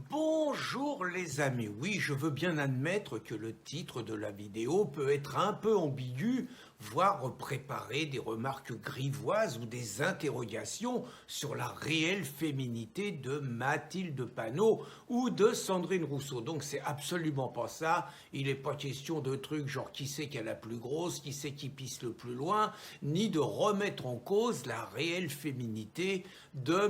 Bonjour les amis, oui je veux bien admettre que le titre de la vidéo peut être un peu ambigu, voire préparer des remarques grivoises ou des interrogations sur la réelle féminité de Mathilde Panot ou de Sandrine Rousseau. Donc c'est absolument pas ça, il n'est pas question de trucs genre qui c'est qui a la plus grosse, qui c'est qui pisse le plus loin, ni de remettre en cause la réelle féminité de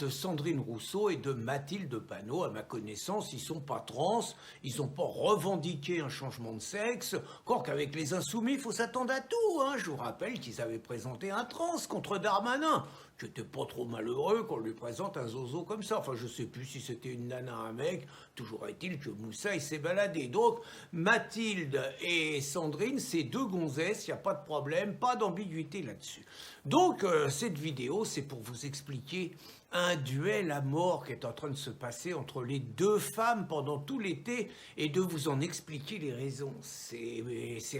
Sandrine Rousseau et de Mathilde Panot. À ma connaissance, ils sont pas trans, ils n'ont pas revendiqué un changement de sexe, encore qu'avec les Insoumis, il faut s'attendre à tout. Hein. Je vous rappelle qu'ils avaient présenté un trans contre Darmanin, qui était pas trop malheureux qu'on lui présente un zozo comme ça. Enfin, je sais plus si c'était une nana, un mec, toujours est-il que Moussa, il s'est baladé. Donc, Mathilde et Sandrine, c'est deux gonzesses, il n'y a pas de problème, pas d'ambiguïté là-dessus. Donc, cette vidéo, c'est pour vous expliquer un duel à mort qui est en train de se passer entre les deux femmes pendant tout l'été et de vous en expliquer les raisons. C'est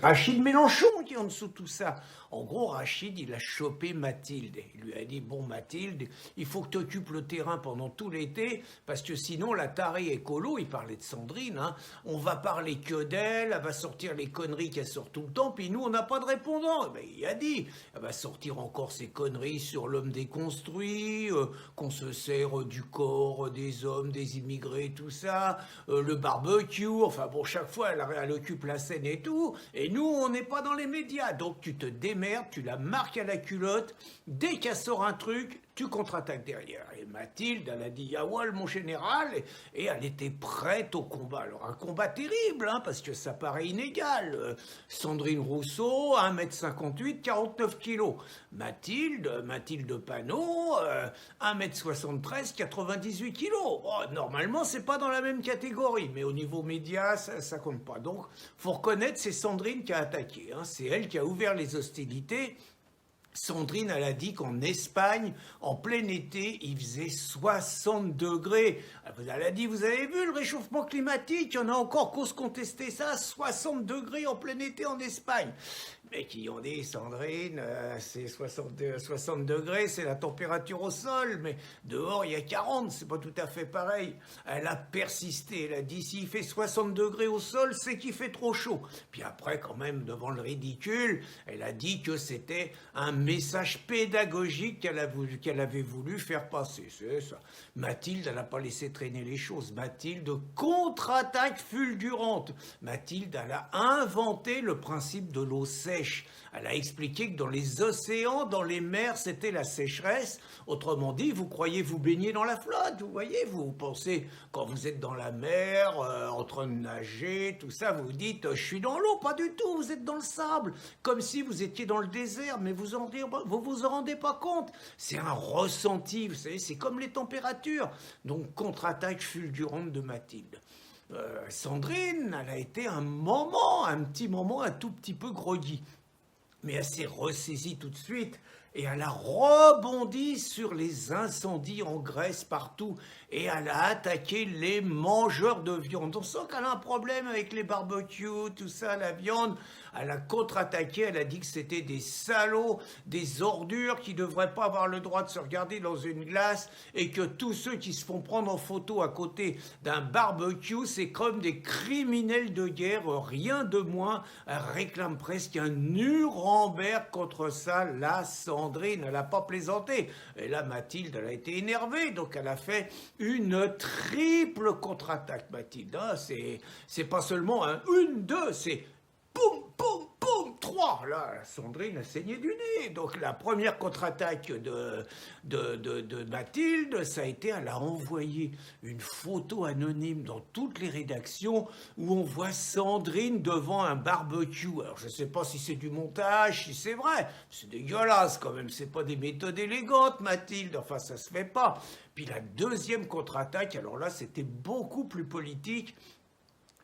Rachid Mélenchon qui est en dessous de tout ça. En gros, Rachid, il a chopé Mathilde. Il lui a dit, bon Mathilde, il faut que tu occupes le terrain pendant tout l'été parce que sinon la tarée écolo, il parlait de Sandrine, hein, on va parler que d'elle, elle va sortir les conneries qu'elle sort tout le temps, puis nous on n'a pas de répondant. Ben, il a dit, elle va sortir encore ses conneries sur l'homme déconstruit, qu'on se sert du corps des hommes, des immigrés, tout ça, le barbecue, enfin bon, chaque fois elle occupe la scène et tout, et nous on n'est pas dans les médias, donc tu te démerdes, tu la marques à la culotte, dès qu'elle sort un truc, tu contre-attaques derrière. Et Mathilde, elle a dit Yawal, mon général, et elle était prête au combat. Alors, un combat terrible, hein, parce que ça paraît inégal. Sandrine Rousseau, 1m58, 49 kilos. Mathilde Panot, 1m73, 98 kilos. Oh, normalement, c'est pas dans la même catégorie, mais au niveau média, ça compte pas. Donc, faut reconnaître, c'est Sandrine qui a attaqué. Hein. C'est elle qui a ouvert les hostilités. Sandrine, elle a dit qu'en Espagne, en plein été, il faisait 60 degrés. Elle a dit, vous avez vu le réchauffement climatique, il y en a encore qu'ose contester ça, 60 degrés en plein été en Espagne. Mais qui ont dit, Sandrine, c'est 60 degrés, c'est la température au sol, mais dehors, il y a 40, c'est pas tout à fait pareil. Elle a persisté, elle a dit, s'il fait 60 degrés au sol, c'est qu'il fait trop chaud. Puis après, quand même, devant le ridicule, elle a dit que c'était un message pédagogique qu'elle avait voulu faire passer, c'est ça. Mathilde, elle n'a pas laissé traîner les choses. Mathilde contre-attaque fulgurante. Mathilde, elle a inventé le principe de l'eau sèche. Elle a expliqué que dans les océans, dans les mers, c'était la sécheresse. Autrement dit, vous croyez vous baigner dans la flotte, vous voyez, vous pensez, quand vous êtes dans la mer, en train de nager, tout ça, vous vous dites, je suis dans l'eau, pas du tout, vous êtes dans le sable, comme si vous étiez dans le désert, mais vous vous en rendez pas compte. C'est un ressenti, vous savez, c'est comme les températures. Donc, contre-attaque fulgurante de Mathilde. Sandrine, elle a été un petit moment, un tout petit peu groggy. Mais elle s'est ressaisie tout de suite et elle a rebondi sur les incendies en Grèce partout et elle a attaqué les mangeurs de viande. On sent qu'elle a un problème avec les barbecues, tout ça, la viande. Elle a contre-attaqué, elle a dit que c'était des salauds, des ordures qui ne devraient pas avoir le droit de se regarder dans une glace et que tous ceux qui se font prendre en photo à côté d'un barbecue, c'est comme des criminels de guerre, rien de moins. Elle réclame presque un Nuremberg contre ça. La Sandrine, elle n'a pas plaisanté. Et là, Mathilde, elle a été énervée, donc elle a fait une triple contre-attaque, Mathilde. Hein, c'est pas seulement un 1-2, c'est boum, boum, boum, 3. Là, Sandrine a saigné du nez. Donc la première contre-attaque de Mathilde, ça a été, elle a envoyé une photo anonyme dans toutes les rédactions où on voit Sandrine devant un barbecue. Alors je ne sais pas si c'est du montage, si c'est vrai. C'est dégueulasse quand même, c'est pas des méthodes élégantes, Mathilde. Enfin, ça se fait pas. Puis la deuxième contre-attaque, alors là, c'était beaucoup plus politique.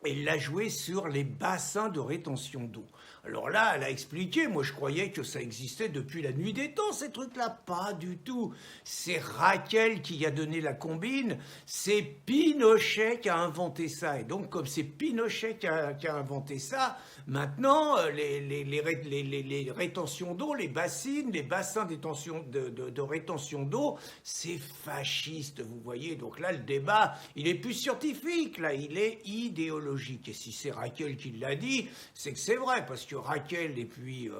Elle l'a joué sur les bassins de rétention d'eau. Alors là, elle a expliqué, moi je croyais que ça existait depuis la nuit des temps, ces trucs-là. Pas du tout. C'est Raquel qui a donné la combine, c'est Pinochet qui a inventé ça. Et donc, comme c'est Pinochet qui a inventé ça, maintenant, les rétentions d'eau, les bassines, les bassins de rétention d'eau, c'est fasciste, vous voyez. Donc là, le débat, il est plus scientifique, là, il est idéologique. Et si c'est Raquel qui l'a dit, c'est que c'est vrai, parce que Raquel et puis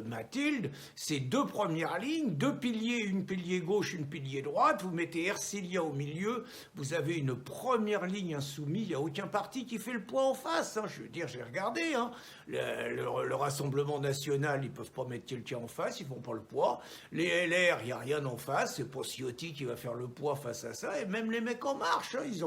Mathilde, c'est deux premières lignes, deux piliers, une pilier gauche, une pilier droite, vous mettez Ercilia au milieu, vous avez une première ligne insoumise, il n'y a aucun parti qui fait le poids en face, hein. Je veux dire, j'ai regardé, hein. Le Rassemblement National, ils ne peuvent pas mettre quelqu'un en face, ils ne font pas le poids. Les LR, il n'y a rien en face, c'est pas Ciotti qui va faire le poids face à ça, et même les mecs En Marche, hein, ils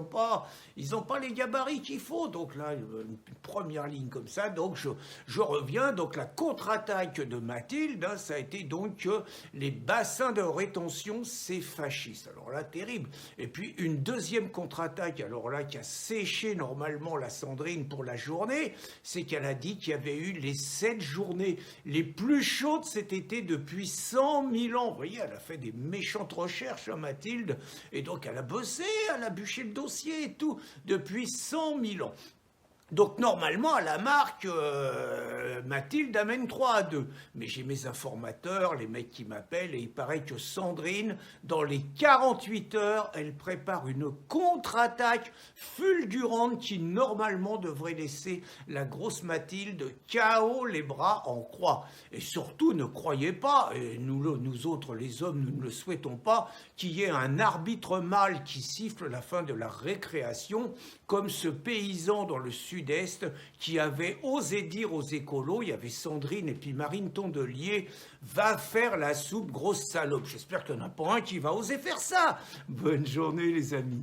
n'ont pas les gabarits qu'il faut. Donc là, une première ligne comme ça, donc je reviens, donc la contre-attaque de Mathilde, hein, ça a été donc que les bassins de rétention, c'est fasciste. Alors là, terrible. Et puis une deuxième contre-attaque, alors là, qui a séché normalement la Sandrine pour la journée, c'est qu'elle a dit qu'il y avait eu les 7 journées les plus chaudes cet été depuis 100 000 ans. Vous voyez, elle a fait des méchantes recherches, hein, Mathilde, et donc elle a bossé, elle a bûché le dossier et tout, depuis 100 000 ans. Donc normalement, à la marque, Mathilde amène 3-2. Mais j'ai mes informateurs, les mecs qui m'appellent, et il paraît que Sandrine, dans les 48 heures, elle prépare une contre-attaque fulgurante qui normalement devrait laisser la grosse Mathilde KO, les bras en croix. Et surtout, ne croyez pas, et nous autres les hommes, nous ne le souhaitons pas, qu'il y ait un arbitre mâle qui siffle la fin de la récréation, comme ce paysan dans le sud-est qui avait osé dire aux écolos, il y avait Sandrine et puis Marine Tondelier, va faire la soupe, grosse salope. J'espère qu'il n'y en a pas un qui va oser faire ça. Bonne journée les amis.